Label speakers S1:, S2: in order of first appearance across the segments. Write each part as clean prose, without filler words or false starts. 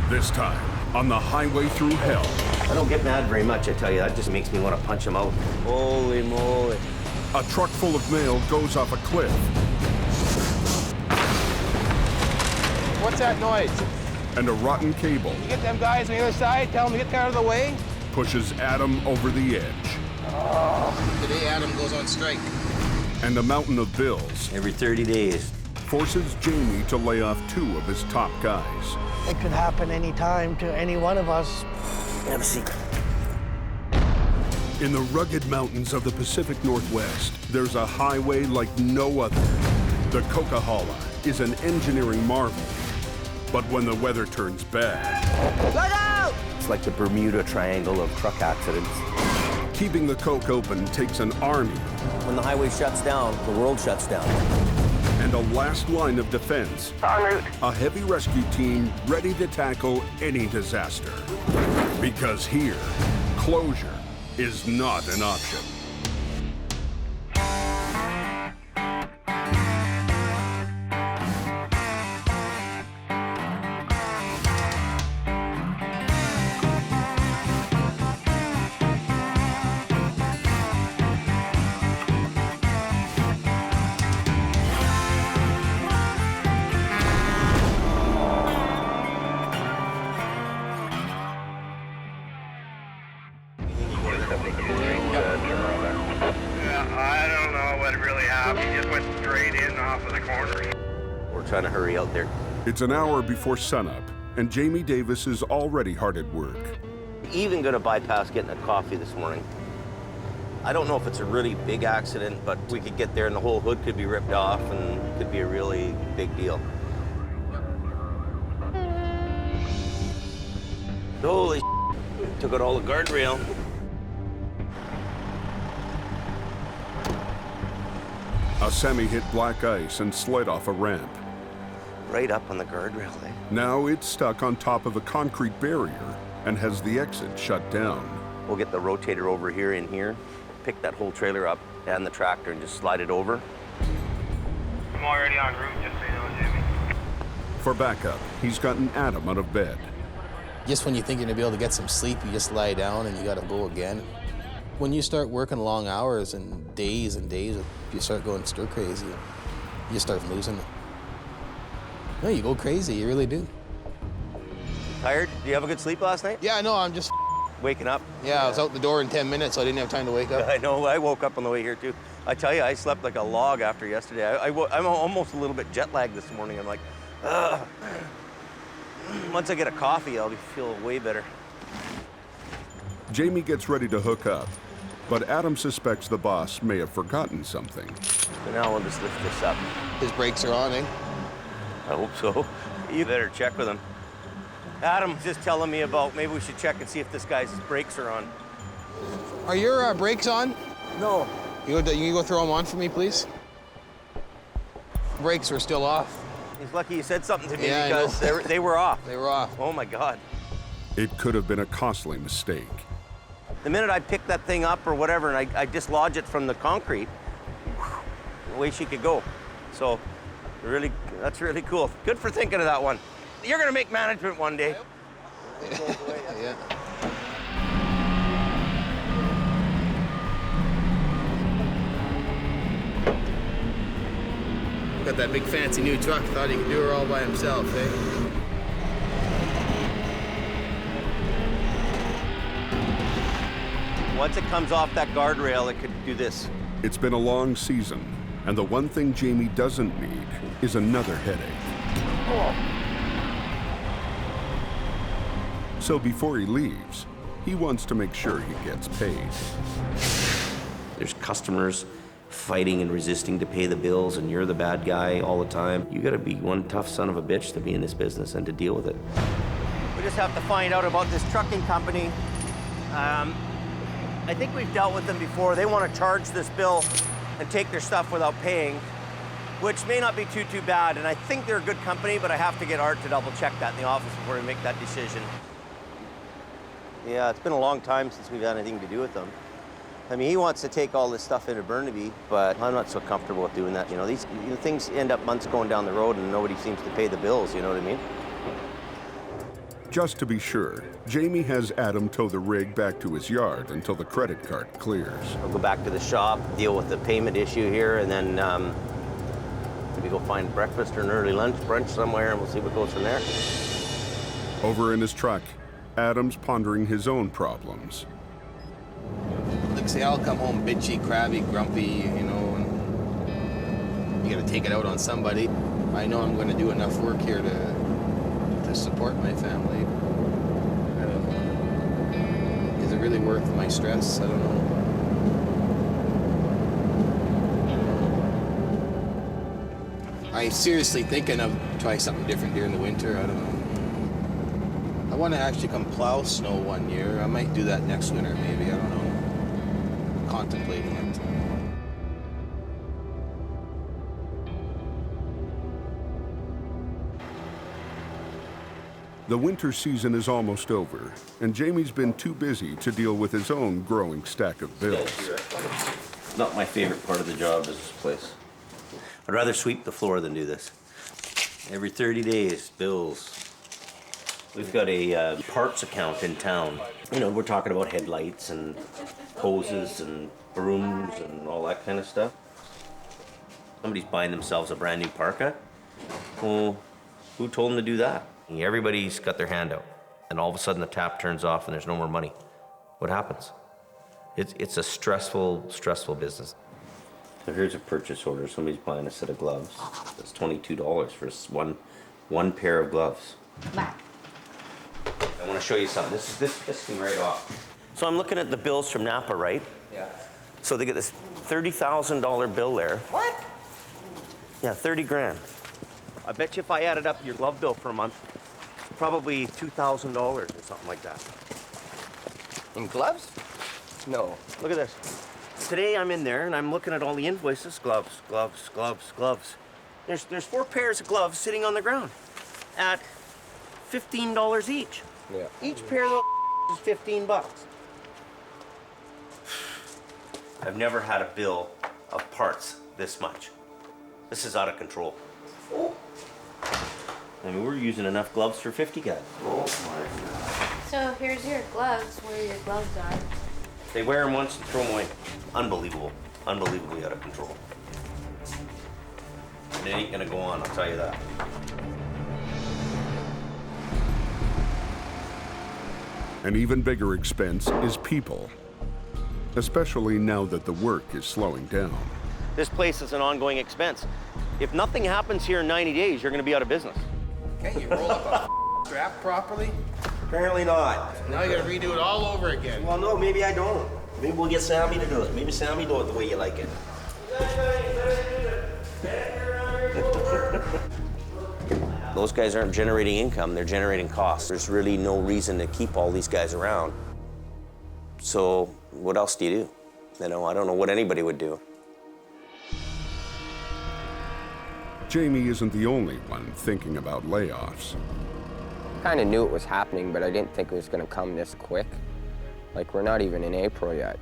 S1: This time, on the Highway Thru Hell.
S2: I don't get mad very much, I tell you. That just makes me want to punch him out.
S3: Holy moly.
S1: A truck full of mail goes off a cliff.
S3: What's that noise?
S1: And a rotten cable
S3: You get them guys on the other side, tell them to get out of the way.
S1: pushes Adam over the edge.
S3: Today Adam goes on strike.
S1: And a mountain of bills
S2: Every 30 days.
S1: forces Jamie to lay off 2 of his top guys.
S4: It could happen anytime to any one of us.
S2: Have a seat.
S1: In the rugged mountains of the Pacific Northwest, there's a highway like no other. The Coquihalla is an engineering marvel. But when the weather turns bad,
S2: Look out! It's like the Bermuda Triangle of truck accidents.
S1: keeping the Coke open takes an army
S2: When the highway shuts down, the world shuts down.
S1: and a last line of defense.
S4: En route.
S1: A heavy rescue team ready to tackle any disaster. Because here, closure is not an option.
S5: I don't know what really happened. He just went straight in off of the corner.
S2: We're trying to hurry out there.
S1: It's an hour before sunup, and Jamie Davis is already hard at work.
S2: Even gonna bypass getting a coffee this morning. I don't know if it's a really big accident, but we could get there and the whole hood could be ripped off and it could be a really big deal. Holy took out all the guardrail.
S1: A semi hit black ice and slid off a ramp.
S2: Right up on the guardrail, eh?
S1: Now it's stuck on top of a concrete barrier and has the exit shut down.
S2: We'll get the rotator over here in here, pick that whole trailer up and the tractor and just slide it over.
S5: I'm already en route, just so you know, Jimmy.
S1: For backup, he's gotten Adam out of bed.
S6: Just when you think you're gonna be able to get some sleep, you just lie down and you gotta go again. When you start working long hours and days, you start going stir crazy. You start losing it. No, you go crazy, you really do.
S2: Tired? Did you have a good sleep last night?
S6: Yeah, no, I'm just,
S2: Waking up?
S6: I was out the door in 10 minutes, so I didn't have time to wake up.
S2: I know, I woke up on the way here too. I tell you, I slept like a log after yesterday. I'm almost a little bit jet lagged this morning. I'm like, ugh. Once I get a coffee, I'll feel way better.
S1: Jamie gets ready to hook up, but Adam suspects the boss may have forgotten something.
S2: So now we'll just lift this up.
S6: His brakes are on, eh?
S2: I hope so. You better check with him. Adam's just telling me about maybe we should check and see if this guy's brakes are on.
S6: Are your brakes on?
S2: No.
S6: You go throw them on for me, please? Brakes were still off.
S2: He's lucky you said something to me
S6: Yeah, I
S2: because
S6: know.
S2: they were off.
S6: They were off.
S2: Oh my God.
S1: It could have been a costly mistake.
S2: The minute I pick that thing up or whatever and I dislodge it from the concrete, away she could go. So really, that's really cool. Good for thinking of that one. You're gonna make management one day.
S6: Yeah. Got that big fancy new truck, thought he could do her all by himself, eh?
S2: Once it comes off that guardrail, it could do this.
S1: It's been a long season, and the one thing Jamie doesn't need is another headache. So before he leaves, he wants to make sure he gets paid.
S2: There's customers fighting and resisting to pay the bills, and you're the bad guy all the time. You gotta be one tough son of a bitch to be in this business and to deal with it. We just have to find out about this trucking company. I think we've dealt with them before. They want to charge this bill and take their stuff without paying, which may not be too bad. And I think they're a good company, but I have to get Art to double check that in the office before we make that decision. Yeah, it's been a long time since we've had anything to do with them. I mean, he wants to take all this stuff into Burnaby, but I'm not so comfortable with doing that. You know, these things end up months going down the road and nobody seems to pay the bills, you know what I mean?
S1: Just to be sure, Jamie has Adam tow the rig back to his yard until the credit card clears.
S2: I'll go back to the shop, deal with the payment issue here, and then maybe go find breakfast or an early brunch somewhere, and we'll see what goes from there.
S1: Over in his truck, Adam's pondering his own problems.
S6: Like, say I'll come home bitchy, crabby, grumpy, you know, and you gotta take it out on somebody. I know I'm gonna do enough work here to support my family. I don't know. Is it really worth my stress? I don't know. I'm seriously thinking of trying something different during the winter. I don't know. I want to actually come plow snow one year. I might do that next winter, maybe. I don't know. Contemplating it.
S1: The winter season is almost over, and Jamie's been too busy to deal with his own growing stack of bills.
S2: Not my favorite part of the job is this place. I'd rather sweep the floor than do this. Every 30 days, bills. We've got a parts account in town. You know, we're talking about headlights and hoses and brooms and all that kind of stuff. Somebody's buying themselves a brand new parka. Well, who told them to do that? Everybody's got their hand out, and all of a sudden the tap turns off and there's no more money. What happens? It's a stressful business. So here's a purchase order. Somebody's buying a set of gloves. That's $22 for one pair of gloves. I want to show you something. This pissed me right off. So I'm looking at the bills from Napa, right?
S3: Yeah.
S2: So they get this $30,000 bill there.
S3: What?
S2: Yeah, 30 grand. I bet you if I added up your glove bill for a month, probably $2,000 or something like that.
S3: In gloves? No.
S2: Look at this. Today I'm in there and I'm looking at all the invoices. Gloves, gloves, gloves, gloves. There's 4 pairs of gloves sitting on the ground at $15 each.
S3: Yeah.
S2: Each pair of those is 15 bucks. I've never had a bill of parts this much. This is out of control. Oh. I mean, we're using enough gloves for 50 guys. Oh my God.
S7: So here's your gloves, where your gloves are.
S2: They wear them once and throw them away. Unbelievable. Unbelievably out of control. And it ain't gonna go on, I'll tell you that.
S1: An even bigger expense is people, especially now that the work is slowing down.
S2: This place is an ongoing expense. If nothing happens here in 90 days, you're gonna be out of business.
S3: Can't you roll up a strap properly?
S2: Apparently not.
S3: Now you gotta redo it all over again.
S2: Well, no, maybe I don't. Maybe we'll get Sammy to do it. Maybe Sammy do it the way you like it. Those guys aren't generating income, they're generating costs. There's really no reason to keep all these guys around. So what else do you do? You know, I don't know what anybody would do.
S1: Jamie isn't the only one thinking about layoffs.
S8: Kind of knew it was happening, but I didn't think it was going to come this quick. Like, we're not even in April yet.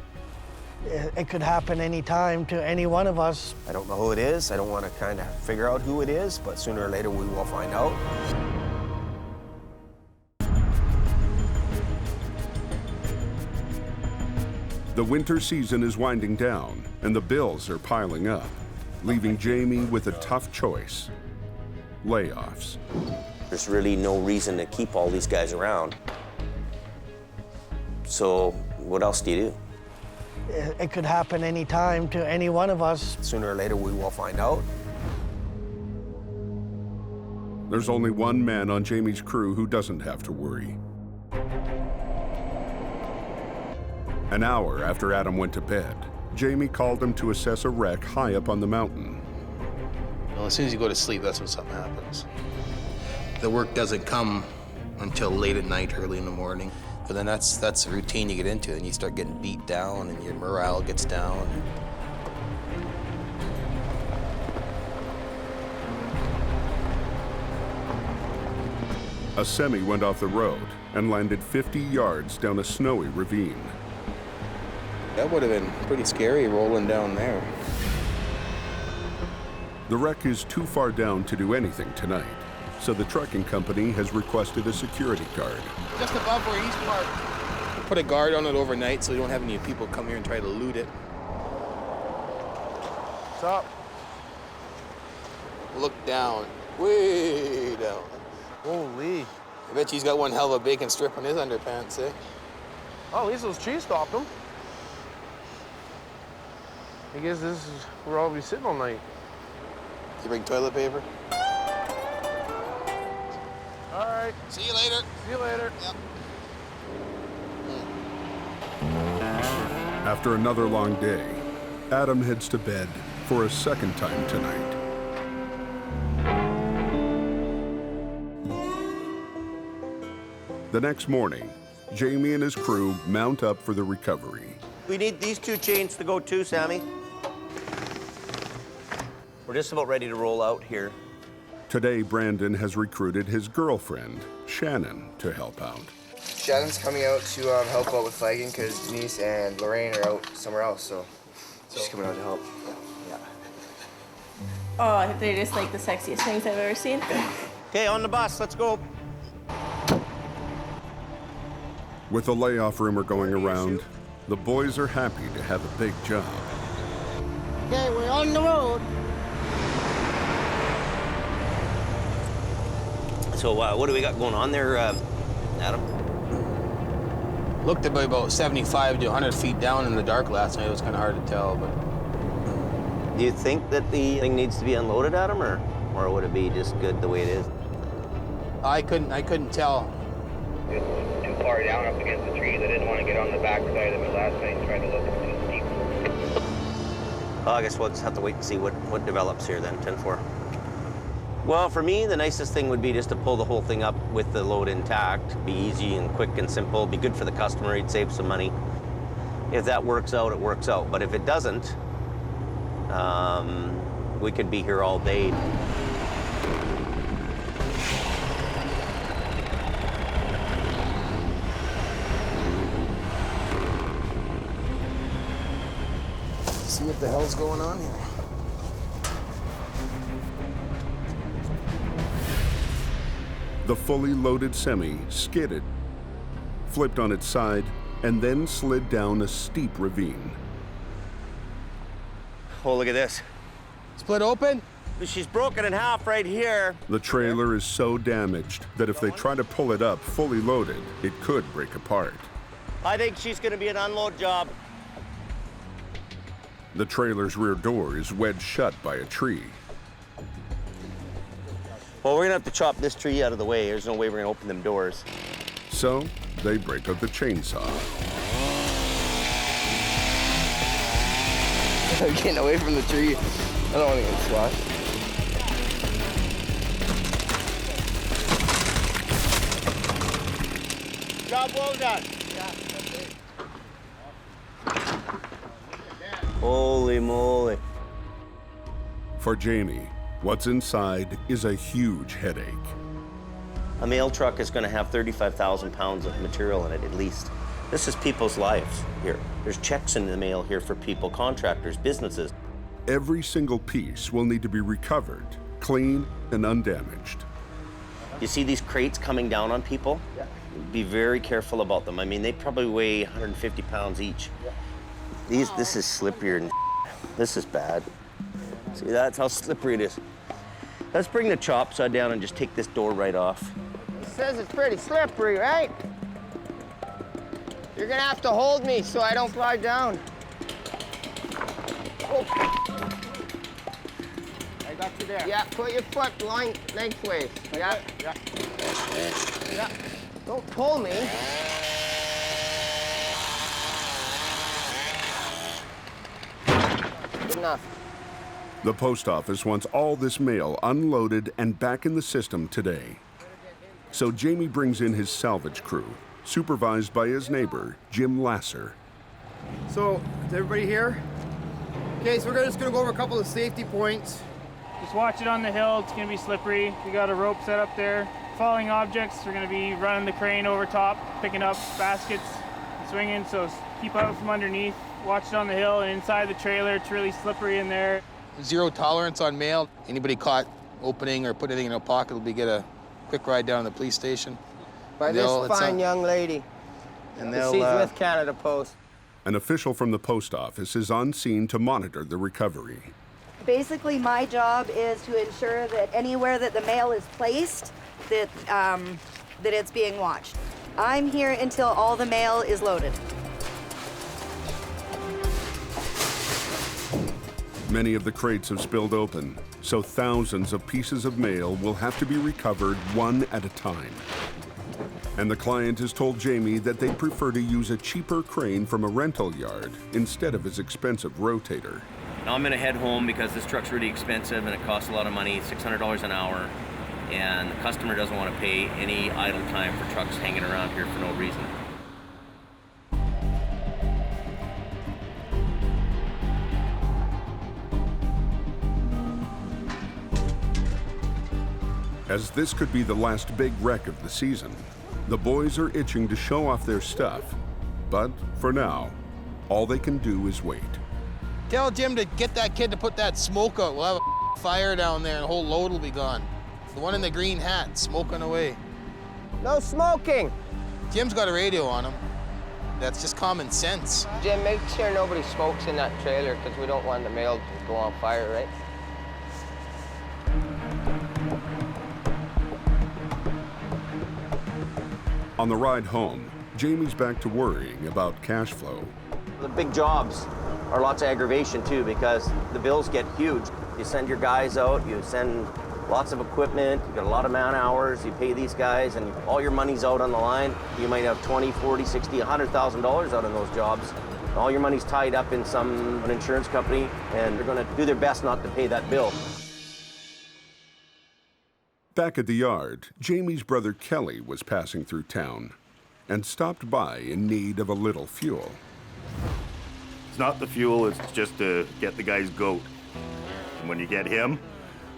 S4: It could happen any time to any one of us.
S9: I don't know who it is. I don't want to kind of figure out who it is, but sooner or later we will find out.
S1: The winter season is winding down, and the bills are piling up, leaving Jamie with a tough choice: layoffs.
S2: There's really no reason to keep all these guys around. So what else do you do?
S4: It could happen any time to any one of us.
S9: Sooner or later we will find out.
S1: There's only one man on Jamie's crew who doesn't have to worry. An hour after Adam went to bed, Jamie called him to assess a wreck high up on the mountain.
S6: Well, as soon as you go to sleep, that's when something happens. The work doesn't come until late at night, early in the morning. But then that's the routine you get into, and you start getting beat down, and your morale gets down.
S1: A semi went off the road and landed 50 yards down a snowy ravine.
S6: That would have been pretty scary rolling down there.
S1: The wreck is too far down to do anything tonight. so the trucking company has requested a security guard.
S6: Just above where he's parked. Put a guard on it overnight so we don't have any people come here and try to loot it.
S9: What's up?
S6: Look down, way down.
S9: Holy.
S6: I bet he's got one hell of a bacon strip on his underpants, eh?
S9: Oh, at least those trees stopped him. I guess this is where I'll be sitting all night.
S6: You bring toilet paper?
S9: All right.
S6: See you later.
S9: See you later.
S6: Yep.
S1: After another long day, Adam heads to bed for a second time tonight. The next morning, Jamie and his crew mount up for the recovery.
S2: We need these 2 chains to go too, Sammy. We're just about ready to roll out here.
S1: Today, Brandon has recruited his girlfriend, Shannon, to help out.
S10: Shannon's coming out to help out with flagging because Denise and Lorraine are out somewhere else, so she's coming out to help. Yeah.
S7: Oh, they're just like the sexiest things I've ever seen.
S2: Okay, on the bus, let's go.
S1: With the layoff rumor going around, the boys are happy to have a big job.
S4: Okay, we're on the road.
S2: So what do we got going on there, Adam?
S6: Looked to be about 75 to 100 feet down in the dark last night. It was kind of hard to tell, but...
S2: Do you think that the thing needs to be unloaded, Adam, or would it be just good the way it is?
S6: I couldn't tell.
S5: It's too far down up against the trees. I didn't want to get on the back side of it last night and try to look too steep.
S2: Well, I guess we'll just have to wait and see what develops here then, 10-4. Well, for me, the nicest thing would be just to pull the whole thing up with the load intact. Be easy and quick and simple. Be good for the customer. He'd save some money. If that works out, it works out. But if it doesn't, we could be here all day.
S6: See what the hell's going on here.
S1: The fully loaded semi skidded, flipped on its side, and then slid down a steep ravine.
S2: Oh, look at this.
S6: Split open?
S2: She's broken in half right here.
S1: The trailer is so damaged that if they try to pull it up fully loaded, it could break apart.
S2: I think she's gonna be an unload job.
S1: The trailer's rear door is wedged shut by a tree.
S2: Well, we're gonna have to chop this tree out of the way. There's no way we're gonna open them doors.
S1: So they break out the chainsaw.
S10: I'm getting away from the tree. I don't want to get squashed.
S2: Job well done. Holy moly.
S1: For Jamie, what's inside is a huge headache.
S2: A mail truck is going to have 35,000 pounds of material in it at least. This is people's lives here. There's checks in the mail here for people, contractors, businesses.
S1: Every single piece will need to be recovered, clean and undamaged.
S2: You see these crates coming down on people? Yeah. Be very careful about them. I mean, they probably weigh 150 pounds each. Yeah. This is slipperier than this is bad. See, that's how slippery it is. Let's bring the chop side down and just take this door right off.
S8: It says it's pretty slippery, right? You're gonna have to hold me so I don't slide down. Oh. I got you there. Yeah, put your foot lengthways. Yeah. Yeah. Yeah. Don't pull me. Good enough.
S1: The post office wants all this mail unloaded and back in the system today. So Jamie brings in his salvage crew, supervised by his neighbor, Jim Lasser.
S3: So, is everybody here? Okay, so we're just gonna go over a couple of safety points.
S11: Just watch it on the hill, it's gonna be slippery. We got a rope set up there. Falling objects, we're gonna be running the crane over top, picking up baskets, swinging, so keep out from underneath. Watch it on the hill and inside the trailer, it's really slippery in there.
S6: Zero tolerance on mail. Anybody caught opening or put anything in a pocket, will be get a quick ride down to the police station.
S8: By this fine young lady.
S6: And
S8: she's with Canada Post.
S1: An official from the post office is on scene to monitor the recovery.
S12: Basically, my job is to ensure that anywhere that the mail is placed, that it's being watched. I'm here until all the mail is loaded.
S1: Many of the crates have spilled open, so thousands of pieces of mail will have to be recovered one at a time. And the client has told Jamie that they'd prefer to use a cheaper crane from a rental yard instead of his expensive rotator.
S2: Now I'm gonna head home because this truck's really expensive and it costs a lot of money, $600 an hour, and the customer doesn't want to pay any idle time for trucks hanging around here for no reason.
S1: As this could be the last big wreck of the season, the boys are itching to show off their stuff. But for now, all they can do is wait.
S6: Tell Jim to get that kid to put that smoke out. We'll have a fire down there and the whole load will be gone. The one in the green hat, smoking away.
S8: No smoking!
S6: Jim's got a radio on him. That's just common sense.
S8: Jim, make sure nobody smokes in that trailer because we don't want the mail to go on fire, right?
S1: On the ride home, Jamie's back to worrying about cash flow.
S2: The big jobs are lots of aggravation too because the bills get huge. You send your guys out, you send lots of equipment, you got a lot of man hours, you pay these guys and all your money's out on the line. You might have 20, 40, 60, $100,000 out on those jobs. All your money's tied up in an insurance company and they're gonna do their best not to pay that bill.
S1: Back at the yard, Jamie's brother Kelly was passing through town and stopped by in need of a little fuel.
S13: It's not the fuel, it's just to get the guy's goat. And when you get him,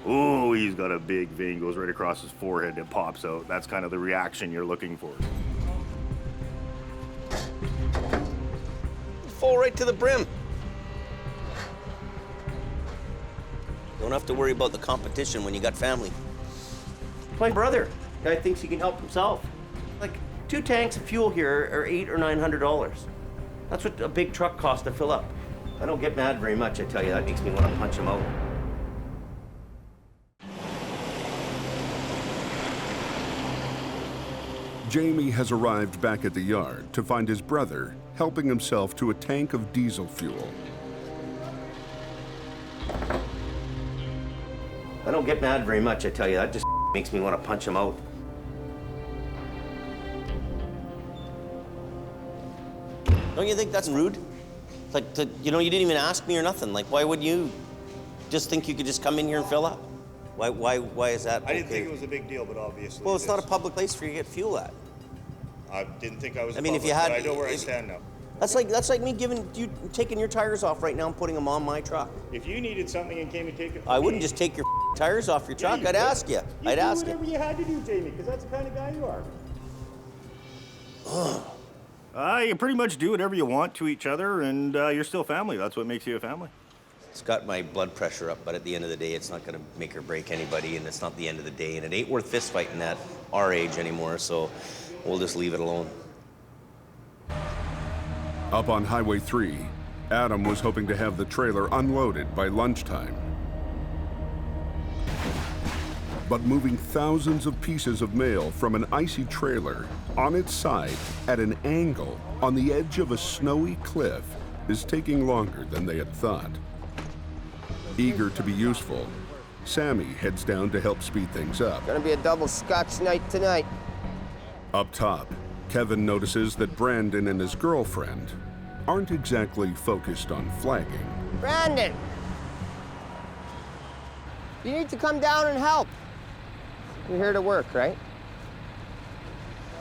S13: ooh, he's got a big vein, goes right across his forehead that pops out. That's kind of the reaction you're looking for.
S2: Full right to the brim. Don't have to worry about the competition when you got family. My brother, guy thinks he can help himself. Like 2 tanks of fuel here are $800 or $900. That's what a big truck costs to fill up. I don't get mad very much, I tell you. That makes me want to punch him out.
S1: Jamie has arrived back at the yard to find his brother helping himself to a tank of diesel fuel.
S2: I don't get mad very much, I tell you. That just makes me want to punch him out. Don't you think that's rude? Like, you know, you didn't even ask me or nothing. Like, why would you just think you could just come in here and fill up? Why is that?
S13: I didn't think it was a big deal, but obviously.
S2: Well, it's not a public place for you to get fuel at.
S13: I didn't think I was.
S2: I mean,
S13: public,
S2: if you had,
S13: but I know where I stand now.
S2: That's like me taking your tires off right now and putting them on my truck.
S13: If you needed something and came to take it from
S2: I wouldn't
S13: me,
S2: just take your tires off your truck. I'd ask you. I'd ask you.
S13: Whatever you had to do, Jamie, because that's the kind of guy you are. You pretty much do whatever you want to each other, and you're still family. That's what makes you a family.
S2: It's got my blood pressure up, but at the end of the day, it's not going to make or break anybody, and it's not the end of the day, and it ain't worth fist fighting at our age anymore, so we'll just leave it alone.
S1: Up on Highway 3, Adam was hoping to have the trailer unloaded by lunchtime. But moving thousands of pieces of mail from an icy trailer on its side at an angle on the edge of a snowy cliff is taking longer than they had thought. Eager to be useful, Sammy heads down to help speed things up.
S8: Gonna be a double Scotch night tonight.
S1: Up top, Kevin notices that Brandon and his girlfriend aren't exactly focused on flagging.
S8: Brandon! You need to come down and help. You're here to work, right?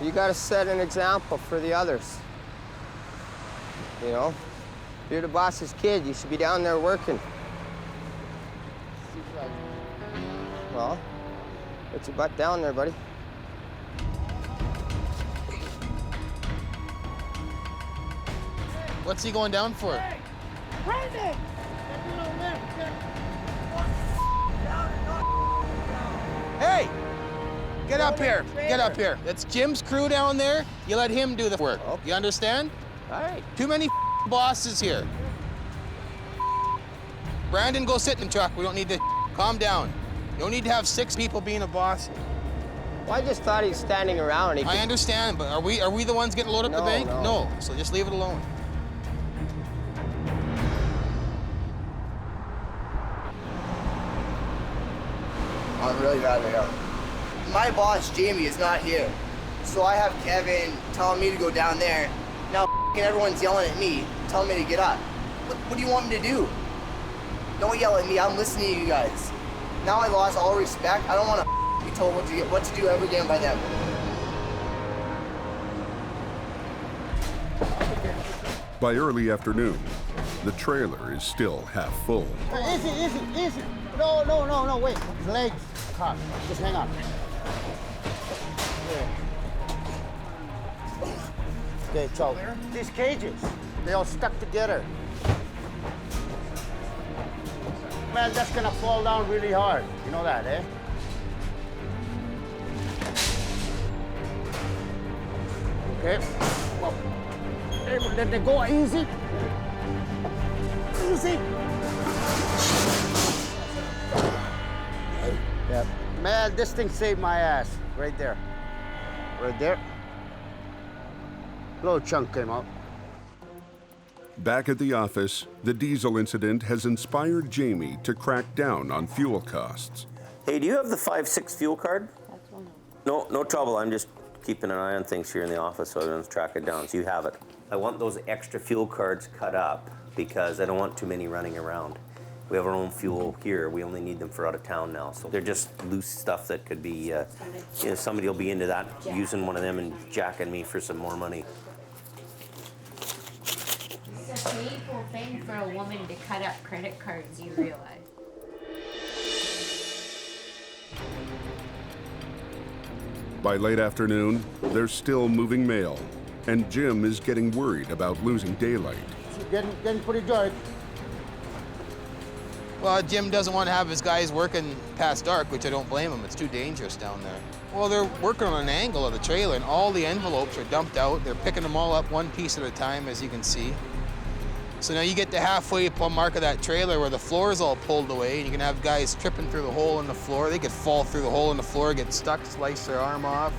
S8: You gotta set an example for the others. You know? If you're the boss's kid, you should be down there working. Well, get your butt down there, buddy.
S6: What's he going down for?
S14: Hey, Brandon!
S6: Hey! Get up here. Get up here. That's Jim's crew down there. You let him do the work. You understand?
S8: All right.
S6: Too many bosses here. Brandon, go sit in the truck. We don't need to calm down. You don't need to have 6 people being a boss.
S8: Well, I just thought he's standing around.
S6: I understand, but are we the ones getting loaded up the bank? No. So just leave it alone.
S10: I'm really bad right now. My boss, Jamie, is not here. So I have Kevin telling me to go down there. Now everyone's yelling at me, telling me to get up. What do you want me to do? Don't yell at me, I'm listening to you guys. Now I lost all respect. I don't want to be told what to do ever again by them.
S1: By early afternoon, the trailer is still half full.
S14: Easy, easy, easy. No, wait. His legs caught. Just hang on. Okay, so these cages, they all stuck together. Man, that's gonna fall down really hard. You know that, eh? Okay. Well, let it go easy. Easy. Yeah. Man, this thing saved my ass. Right there. Right there. Little chunk came out.
S1: Back at the office, the diesel incident has inspired Jamie to crack down on fuel costs.
S2: Hey, do you have the 5-6 fuel card? No trouble. I'm just keeping an eye on things here in the office so I don't track it down. So you have it. I want those extra fuel cards cut up because I don't want too many running around. We have our own fuel here. We only need them for out of town now. So they're just loose stuff that could be, somebody will be into that, using one of them and jacking me for some more money.
S15: It's a painful thing for a woman to cut up credit cards, you realize.
S1: By late afternoon, there's still moving mail, and Jim is getting worried about losing daylight.
S14: It's getting pretty dark.
S6: Well, Jim doesn't want to have his guys working past dark, which I don't blame him. It's too dangerous down there. Well, they're working on an angle of the trailer, and all the envelopes are dumped out. They're picking them all up one piece at a time, as you can see. So now you get to halfway mark of that trailer where the floor is all pulled away, and you can have guys tripping through the hole in the floor. They could fall through the hole in the floor, get stuck, slice their arm off.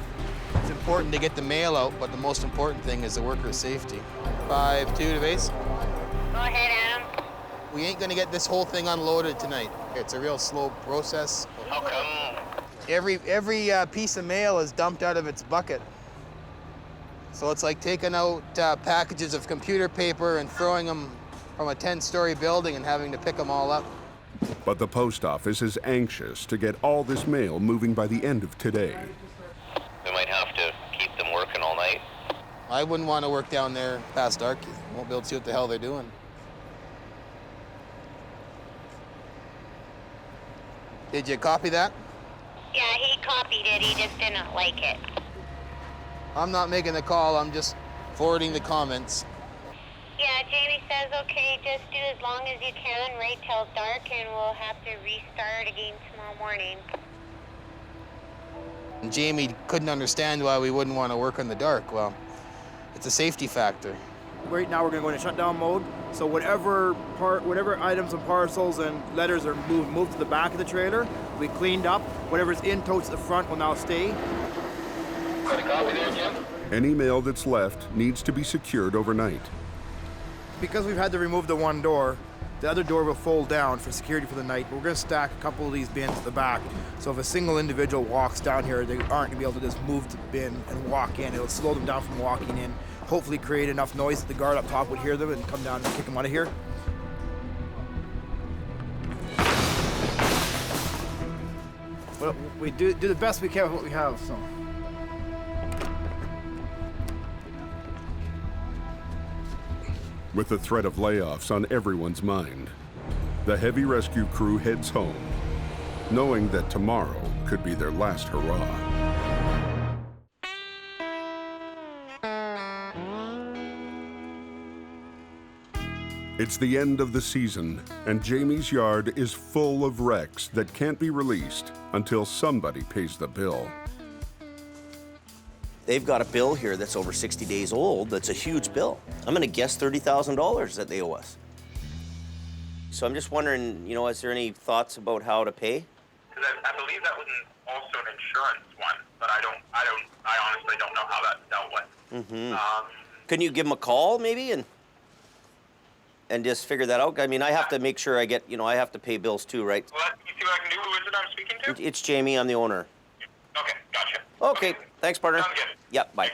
S6: It's important to get the mail out, but the most important thing is the worker's safety. 5-2 to base.
S15: Go ahead, Adam.
S6: We ain't gonna get this whole thing unloaded tonight. It's a real slow process.
S15: How come?
S6: Every piece of mail is dumped out of its bucket. So it's like taking out packages of computer paper and throwing them from a 10-story building and having to pick them all up.
S1: But the post office is anxious to get all this mail moving by the end of today.
S16: We might have to keep them working all night.
S6: I wouldn't want to work down there past dark. Won't be able to see what the hell they're doing. Did you copy that?
S15: Yeah, he copied it. He just didn't like it.
S6: I'm not making the call. I'm just forwarding the comments.
S15: Yeah, Jamie says, okay, just do as long as you can right till dark, and we'll have to restart again tomorrow morning.
S6: And Jamie couldn't understand why we wouldn't want to work in the dark. Well, it's a safety factor.
S3: Right now we're going to go into shutdown mode. So whatever items and parcels and letters are moved to the back of the trailer, we cleaned up. Whatever's in totes to the front will now stay.
S16: Got a copy there, Jim?
S1: Any mail that's left needs to be secured overnight.
S3: Because we've had to remove the one door, the other door will fold down for security for the night. We're going to stack a couple of these bins at the back. So if a single individual walks down here, they aren't going to be able to just move to the bin and walk in. It'll slow them down from walking in. Hopefully create enough noise that the guard up top would hear them and come down and kick them out of here. Well, we do the best we can with what we have, so.
S1: With the threat of layoffs on everyone's mind, the heavy rescue crew heads home, knowing that tomorrow could be their last hurrah. It's the end of the season, and Jamie's yard is full of wrecks that can't be released until somebody pays the bill.
S2: They've got a bill here that's over 60 days old. That's a huge bill. I'm gonna guess $30,000 that they owe us. So I'm just wondering, you know, is there any thoughts about how to pay?
S5: Because I believe that was also an insurance one, but I honestly don't know how that's dealt with.
S2: Mm-hmm. Couldn't you give them a call maybe and just figure that out? I mean, I have to make sure I get, you know, I have to pay bills too, right?
S5: Well, you see what I can do? Who is it I'm speaking to?
S2: It's Jamie, I'm the owner.
S5: Okay, gotcha.
S2: Okay, thanks, partner.
S5: Sounds good.
S2: Yep, bye.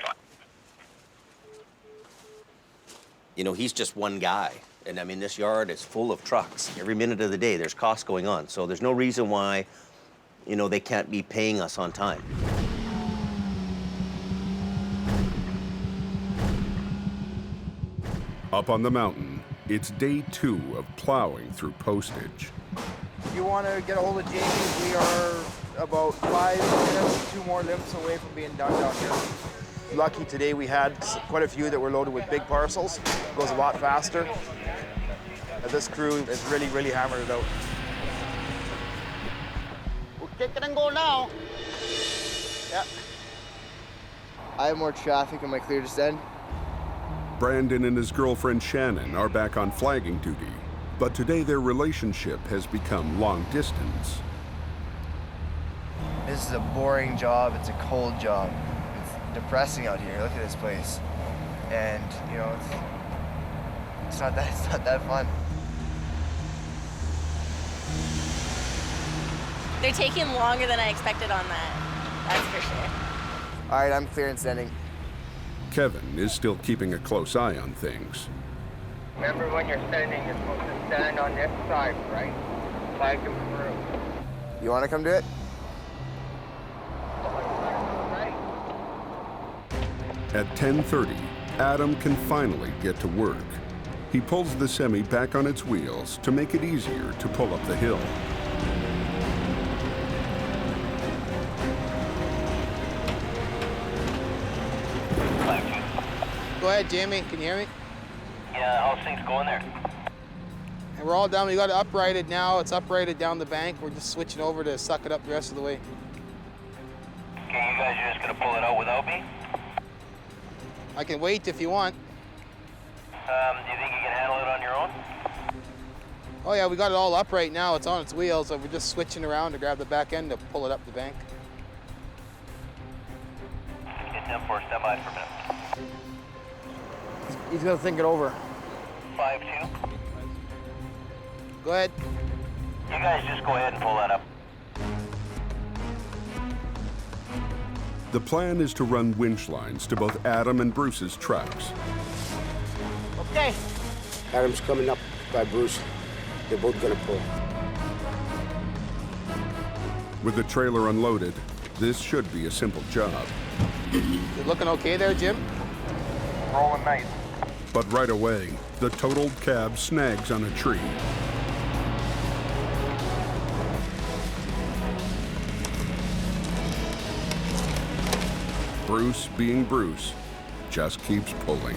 S2: You know, he's just one guy. And I mean, this yard is full of trucks. Every minute of the day, there's costs going on. So there's no reason why, you know, they can't be paying us on time.
S1: Up on the mountain, it's day 2 of plowing through postage.
S3: If you want to get a hold of Jamie, we are about 5 minutes, 2 more lifts away from being done down here. Lucky today we had quite a few that were loaded with big parcels. It goes a lot faster. This crew has really hammered it out.
S14: We'll kick it and go now.
S3: Yeah.
S10: I have more traffic in my clear descent.
S1: Brandon and his girlfriend Shannon are back on flagging duty, but today their relationship has become long distance.
S10: This is a boring job. It's a cold job. It's depressing out here. Look at this place. And, you know, it's not that fun.
S7: They're taking longer than I expected on that. That's for sure.
S10: All right, I'm clear and sending.
S1: Kevin is still keeping a close eye on things.
S14: Remember when you're standing, you're supposed to stand on this side, right? Flag them through.
S10: You want to come do it?
S1: At 10:30, Adam can finally get to work. He pulls the semi back on its wheels to make it easier to pull up the hill.
S3: Go ahead, Jamie. Can you hear me?
S16: Yeah, how's things going there?
S3: And we're all down. We got it uprighted now. It's uprighted down the bank. We're just switching over to suck it up the rest of the way.
S16: Okay, you guys are just gonna pull it out without me?
S3: I can wait if you want.
S16: Do you think you can handle it on your own?
S3: Oh yeah, we got it all upright now. It's on its wheels, so we're just switching around to grab the back end to pull it up the bank.
S16: Get 10-4, stand by for a minute.
S3: He's gonna think it over.
S16: 5-2.
S3: Go ahead.
S16: You guys just go ahead and pull that up.
S1: The plan is to run winch lines to both Adam and Bruce's trucks.
S14: Okay.
S17: Adam's coming up by Bruce. They're both gonna pull.
S1: With the trailer unloaded, this should be a simple job.
S3: You looking okay there, Jim?
S5: Rolling nice.
S1: But right away, the totaled cab snags on a tree. Bruce, being Bruce, just keeps pulling.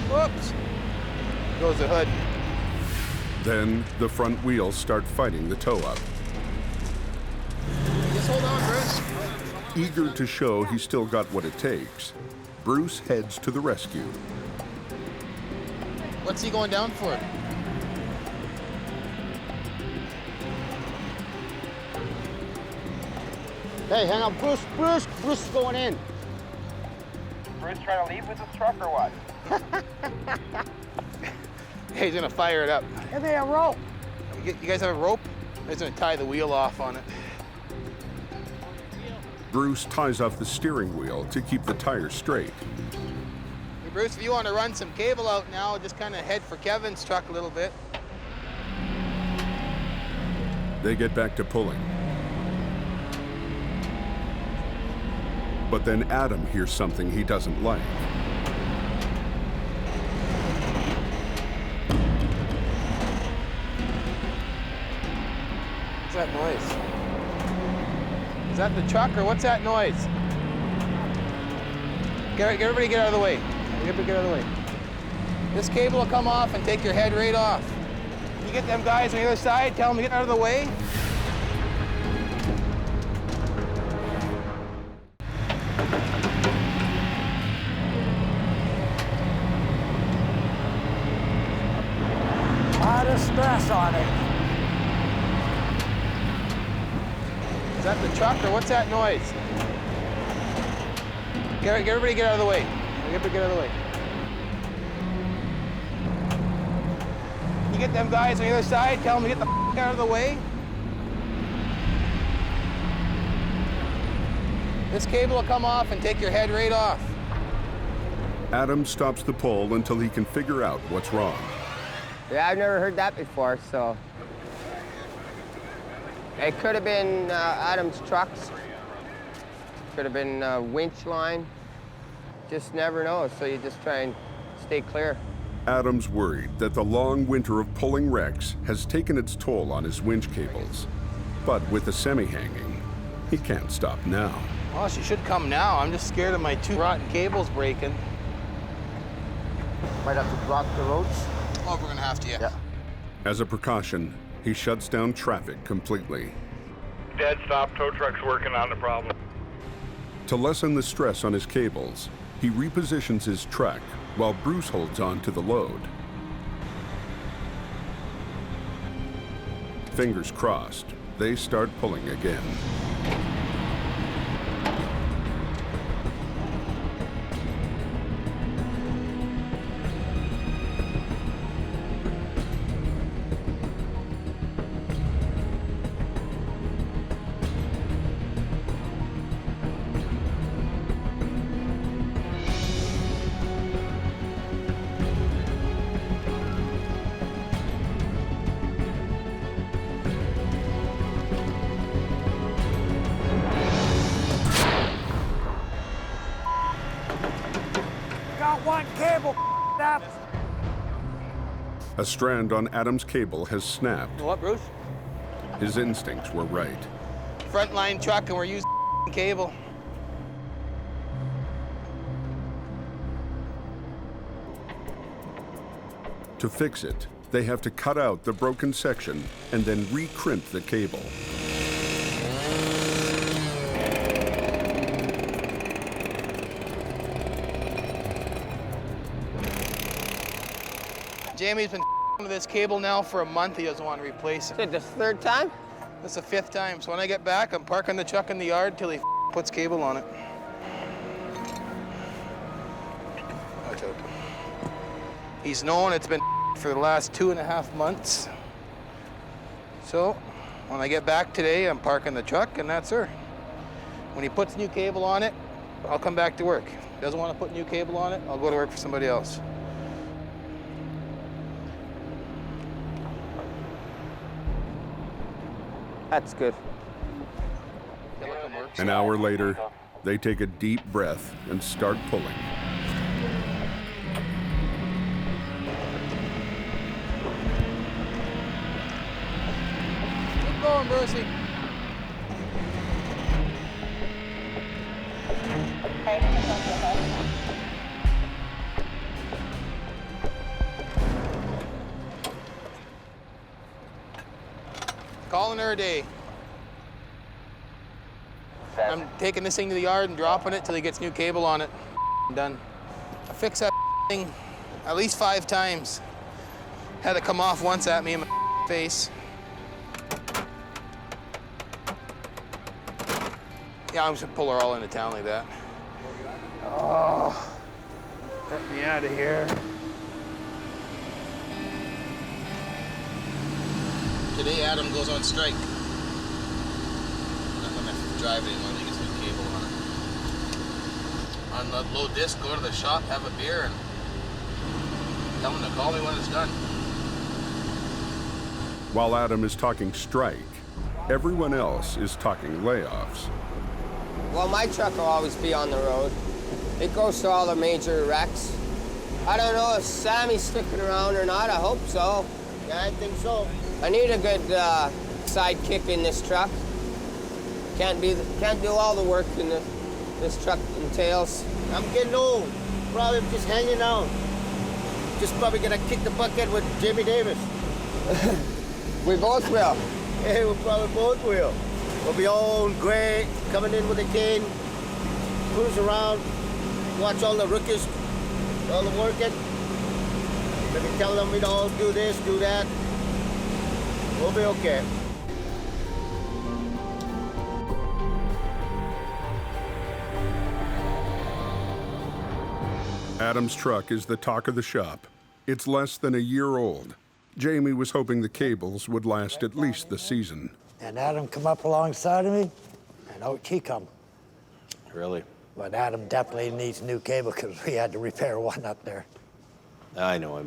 S3: Whoops! Goes the hood.
S1: Then the front wheels start fighting the tow up.
S3: Just hold on, Bruce.
S1: Eager to show he's still got what it takes, Bruce heads to the rescue.
S3: What's he going down for?
S14: Hey, hang on, Bruce is going in.
S5: Bruce trying to leave with this truck or what?
S3: Hey, he's gonna fire it up.
S14: Give me a rope.
S3: You guys have a rope? He's gonna tie the wheel off on it.
S1: Bruce ties off the steering wheel to keep the tires straight.
S3: Hey, Bruce, if you want to run some cable out now, just kind of head for Kevin's truck a little bit.
S1: They get back to pulling. But then Adam hears something he doesn't like.
S3: What's that noise? Is that the truck or what's that noise? Everybody get out of the way. Everybody get out of the way.
S6: This cable will come off and take your head right off. You get them guys on the other side, tell them to get out of the way.
S4: A lot of stress on it.
S6: Is that the truck or what's that noise? Everybody get out of the way. Everybody get out of the way. You get them guys on the other side, tell them to get the out of the way. This cable will come off and take your head right off.
S1: Adam stops the pull until he can figure out what's wrong.
S8: Yeah, I've never heard that before, so. It could have been Adam's trucks. Could have been winch line. Just never know, so you just try and stay clear.
S1: Adam's worried that the long winter of pulling wrecks has taken its toll on his winch cables. But with the semi hanging, he can't stop now.
S6: Well, she should come now. I'm just scared of my 2 rotten cables breaking.
S10: Might have to block the roads.
S6: Oh, we're gonna have to, yeah.
S1: As a precaution, he shuts down traffic completely.
S5: Dead stop, tow truck's working on the problem.
S1: To lessen the stress on his cables, he repositions his truck while Bruce holds on to the load. Fingers crossed, they start pulling again.
S4: One cable up.
S1: A strand on Adam's cable has snapped.
S6: What, Bruce?
S1: His instincts were right.
S6: Frontline truck and we're using cable.
S1: To fix it, they have to cut out the broken section and then re-crimp the cable.
S6: Jamie's been with this cable now for a month. He doesn't want to replace it.
S8: This the 3rd time?
S6: This is the 5th time. So when I get back, I'm parking the truck in the yard till he puts cable on it. Watch out. He's known it's been for the last 2.5 months. So when I get back today, I'm parking the truck and that's her. When he puts new cable on it, I'll come back to work. Doesn't want to put new cable on it, I'll go to work for somebody else.
S8: That's good.
S1: An hour later, they take a deep breath and start pulling.
S6: Keep going, Brucey. Calling her a day. I'm taking this thing to the yard and dropping it till he gets new cable on it. Done. I fixed that thing at least 5 times. Had it come off once at me in my face. Yeah, I'm just gonna pull her all into town like that. Oh, get me out of here. Today, Adam goes on strike. I'm not gonna drive it anymore. I think it's new cable on it. Unload disc, go to the shop, have a beer, and tell them to call me when it's done.
S1: While Adam is talking strike, everyone else is talking layoffs.
S8: Well, my truck will always be on the road. It goes to all the major wrecks. I don't know if Sammy's sticking around or not. I hope so.
S10: Yeah, I think so.
S8: I need a good sidekick in this truck. Can't do all the work in this truck entails.
S10: I'm getting old. Probably just hanging out.
S9: just probably gonna kick the bucket with Jamie Davis.
S8: We both will.
S9: Hey, we probably both will. We'll be all great, coming in with a cane, cruise around, watch all the rookies, all the working. Maybe tell them, you know, do this, do that. We'll be okay.
S1: Adam's truck is the talk of the shop. It's less than a year old. Jamie was hoping the cables would last at least the season.
S4: And Adam come up alongside of me, and out he come.
S6: Really?
S4: But Adam definitely needs new cable because we had to repair one up there.
S2: I know. I've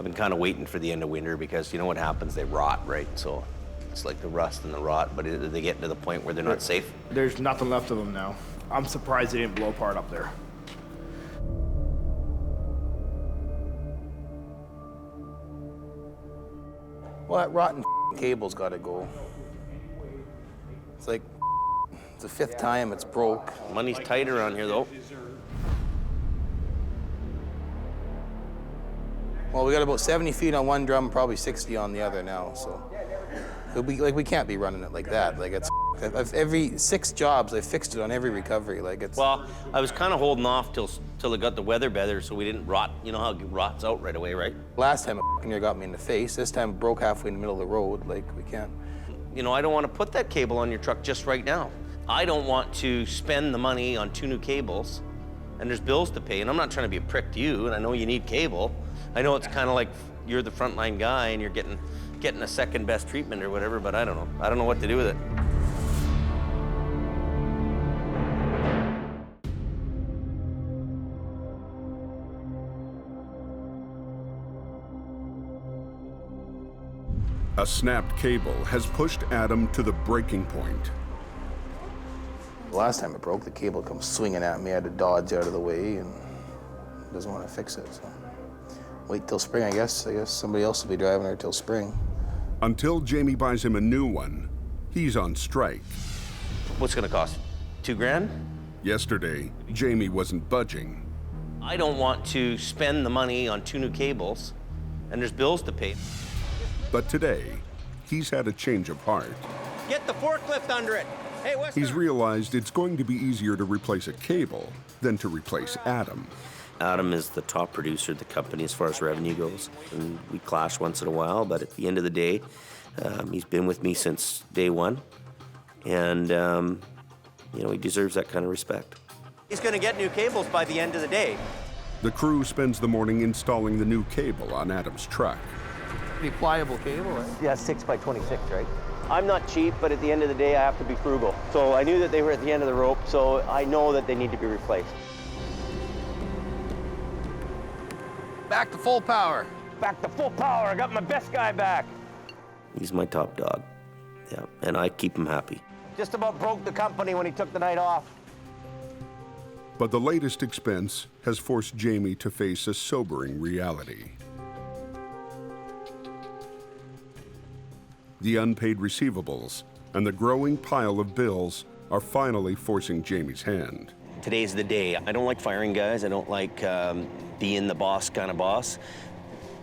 S2: been kind of waiting for the end of winter because you know what happens? They rot, right? So it's like the rust and the rot, but they get to the point where they're not safe.
S3: There's nothing left of them now. I'm surprised they didn't blow apart up there.
S6: Well, that rotten cable's got to go. It's like it's the 5th time it's broke.
S2: Money's tight around here, though.
S6: Well, we got about 70 feet on one drum, probably 60 on the other now. So we can't be running it like that. Like it's every 6 jobs, I fixed it on every recovery. Like it's.
S2: Well, I was kind of holding off till it got the weather better, so we didn't rot. You know how it rots out right away, right?
S6: Last time it near got me in the face. This time it broke halfway in the middle of the road. Like we can't.
S2: You know, I don't want to put that cable on your truck just right now. I don't want to spend the money on 2 new cables, and there's bills to pay. And I'm not trying to be a prick to you, and I know you need cable. I know it's kind of like you're the frontline guy and you're getting a second best treatment or whatever, but I don't know. I don't know what to do with it.
S1: A snapped cable has pushed Adam to the breaking point.
S6: The last time it broke, the cable comes swinging at me. I had to dodge out of the way and doesn't want to fix it. So wait till spring, I guess. I guess somebody else will be driving her till spring.
S1: Until Jamie buys him a new one, he's on strike.
S2: What's it gonna cost? $2 grand?
S1: Yesterday, Jamie wasn't budging.
S2: I don't want to spend the money on 2 new cables, and there's bills to pay.
S1: But today, he's had a change of heart.
S2: Get the forklift under it. Hey, Western.
S1: He's realized it's going to be easier to replace a cable than to replace Adam.
S2: Adam is the top producer of the company as far as revenue goes. And we clash once in a while, but at the end of the day, he's been with me since day one. And, you know, he deserves that kind of respect. He's going to get new cables by the end of the day.
S1: The crew spends the morning installing the new cable on Adam's truck.
S6: Pretty pliable cable, right?
S2: Yeah, 6 by 26, right? I'm not cheap, but at the end of the day, I have to be frugal. So I knew that they were at the end of the rope, so I know that they need to be replaced.
S6: Back to full power.
S2: Back to full power. I got my best guy back. He's my top dog. Yeah, and I keep him happy. Just about broke the company when he took the night off.
S1: But the latest expense has forced Jamie to face a sobering reality. The unpaid receivables and the growing pile of bills are finally forcing Jamie's hand.
S2: Today's the day. I don't like firing guys. I don't like being the boss kind of boss.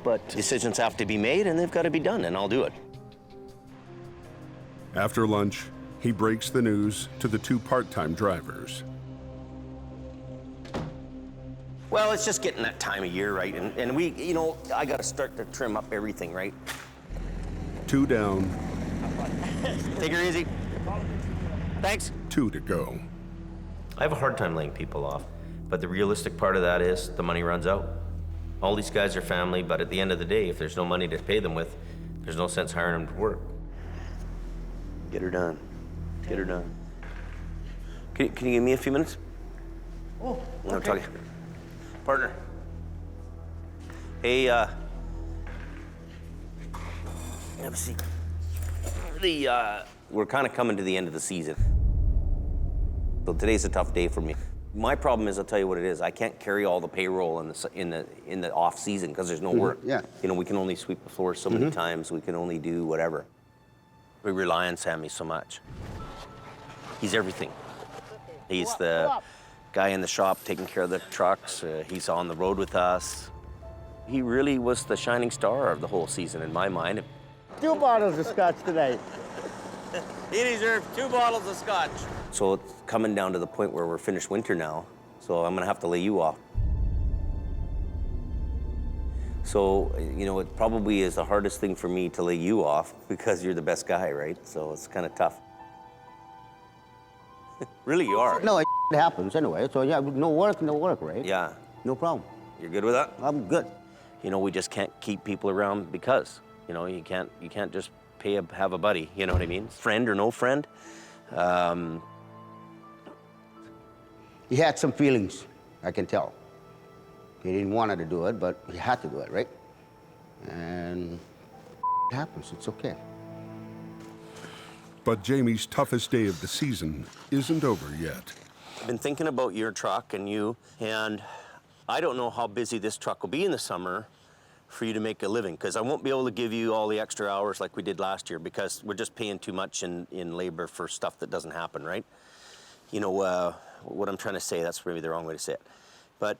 S2: But decisions have to be made, and they've got to be done, and I'll do it.
S1: After lunch, he breaks the news to the 2 part-time drivers.
S2: Well, it's just getting that time of year, right? And we, you know, I got to start to trim up everything, right?
S1: 2 down.
S2: Take her easy. Thanks.
S1: 2 to go.
S2: I have a hard time laying people off, but the realistic part of that is the money runs out. All these guys are family, but at the end of the day, if there's no money to pay them with, there's no sense hiring them to work. Get her done. Get her done. Can you give me a few minutes?
S4: Oh,
S2: I'll talk to you. Partner. Hey, have a seat. We're kind of coming to the end of the season. So today's a tough day for me. My problem is, I'll tell you what it is. I can't carry all the payroll in the off season because there's no work.
S17: Yeah.
S2: You know, we can only sweep the floor so many times. We can only do whatever. We rely on Sammy so much. He's everything. He's the guy in the shop taking care of the trucks. He's on the road with us. He really was the shining star of the whole season in my mind.
S9: 2 bottles of scotch tonight.
S2: He deserves 2 bottles of scotch. So it's coming down to the point where we're finished winter now, so I'm gonna have to lay you off. So, you know, it probably is the hardest thing for me to lay you off because you're the best guy, right? So it's kind of tough. Really, you are.
S9: No, it happens anyway. So yeah, no work, right?
S2: Yeah.
S9: No problem.
S2: You're good with that?
S9: I'm good.
S2: You know, we just can't keep people around because, you know, you can't just have a buddy, you know what I mean? Friend or no friend.
S9: He had some feelings, I can tell. He didn't want to do it, but he had to do it, right? And it happens, it's okay.
S1: But Jamie's toughest day of the season isn't over yet.
S2: I've been thinking about your truck and you, and I don't know how busy this truck will be in the summer for you to make a living, because I won't be able to give you all the extra hours like we did last year because we're just paying too much in labor for stuff that doesn't happen, right? You know, what I'm trying to say, that's maybe the wrong way to say it. But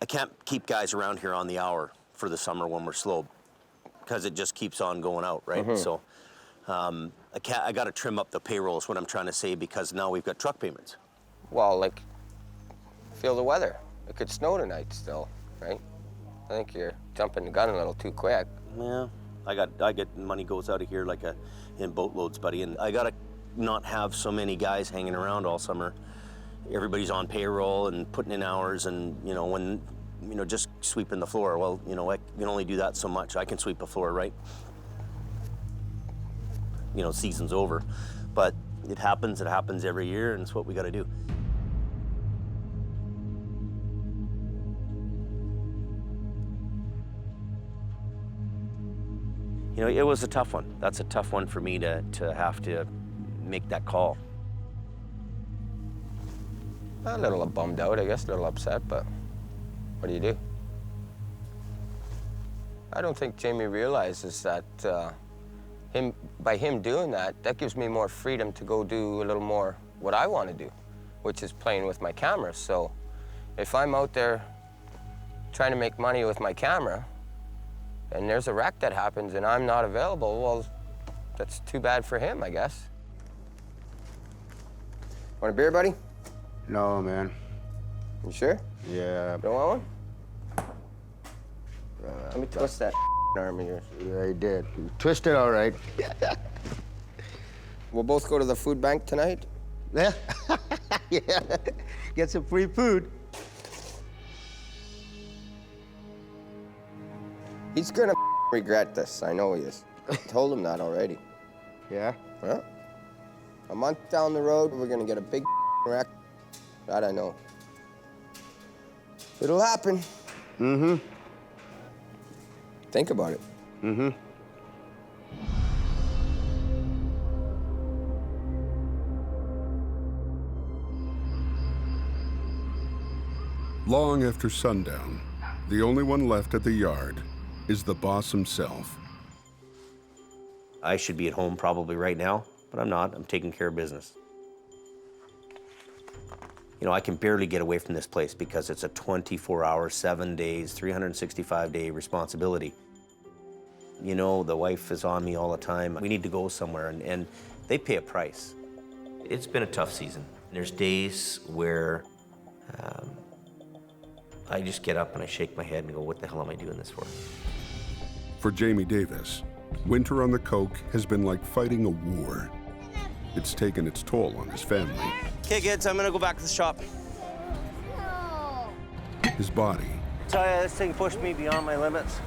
S2: I can't keep guys around here on the hour for the summer when we're slow because it just keeps on going out, right?
S8: Mhm.
S2: So I got to trim up the payroll is what I'm trying to say, because now we've got truck payments.
S8: Well, like, feel the weather. It could snow tonight still, right? I think you're jumping the gun a little too quick.
S2: Yeah, I get money goes out of here like in boatloads, buddy, and I gotta not have so many guys hanging around all summer. Everybody's on payroll and putting in hours, and you know, when just sweeping the floor. Well, you know, I can only do that so much. I can sweep a floor, right? You know, season's over, but it happens every year, and it's what we got to do. You know, it was a tough one. That's a tough one for me to have to make that call.
S8: A little bummed out, I guess, a little upset, but what do you do? I don't think Jamie realizes that by him doing that, that gives me more freedom to go do a little more what I want to do, which is playing with my camera. So if I'm out there trying to make money with my camera, and there's a wreck that happens and I'm not available, well, that's too bad for him, I guess. Want a beer, buddy?
S9: No, man.
S8: You sure?
S9: Yeah.
S8: Don't want one? Let me twist that arm of yours.
S9: Yeah, he did. He twisted all right.
S8: We'll both go to the food bank tonight?
S9: Yeah. Yeah. Get some free food.
S8: He's gonna regret this. I know he is. I told him that already.
S9: Yeah?
S8: Yeah. A month down the road, we're gonna get a big wreck. That I know. It'll happen.
S9: Mm-hmm.
S8: Think about it.
S9: Mm-hmm.
S1: Long after sundown, the only one left at the yard is the boss himself.
S2: I should be at home probably right now, but I'm not. I'm taking care of business. You know, I can barely get away from this place because it's a 24-hour, 7 days, 365-day responsibility. You know, the wife is on me all the time. We need to go somewhere, and they pay a price. It's been a tough season. There's days where I just get up and I shake my head and go, what the hell am I doing this for?
S1: For Jamie Davis, winter on the Coke has been like fighting a war. It's taken its toll on his family.
S2: Okay, kids, I'm gonna go back to the shop.
S1: His body.
S2: Tell you, this thing pushed me beyond my limits.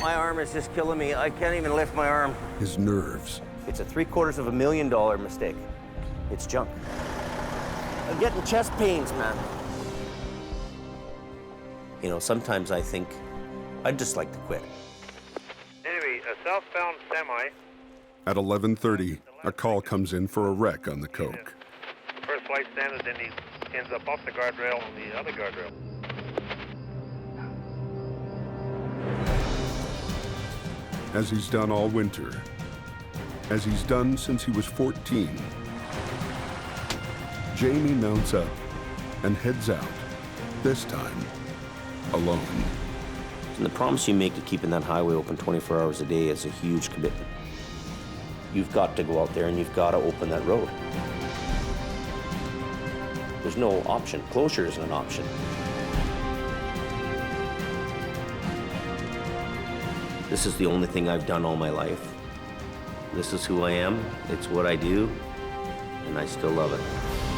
S2: My arm is just killing me. I can't even lift my arm.
S1: His nerves.
S2: It's a $750,000 mistake. It's junk. I'm getting chest pains, man. You know, sometimes I think I'd just like to quit.
S5: Anyway, a southbound semi.
S1: At 11:30, a call comes in for a wreck on the Coke.
S5: First flight standard, then he ends up off the guardrail on the other guardrail.
S1: As he's done all winter, as he's done since he was 14, Jamie mounts up and heads out, this time alone.
S2: And the promise you make to keeping that highway open 24 hours a day is a huge commitment. You've got to go out there and you've got to open that road. There's no option. Closure isn't an option. This is the only thing I've done all my life. This is who I am, it's what I do, and I still love it.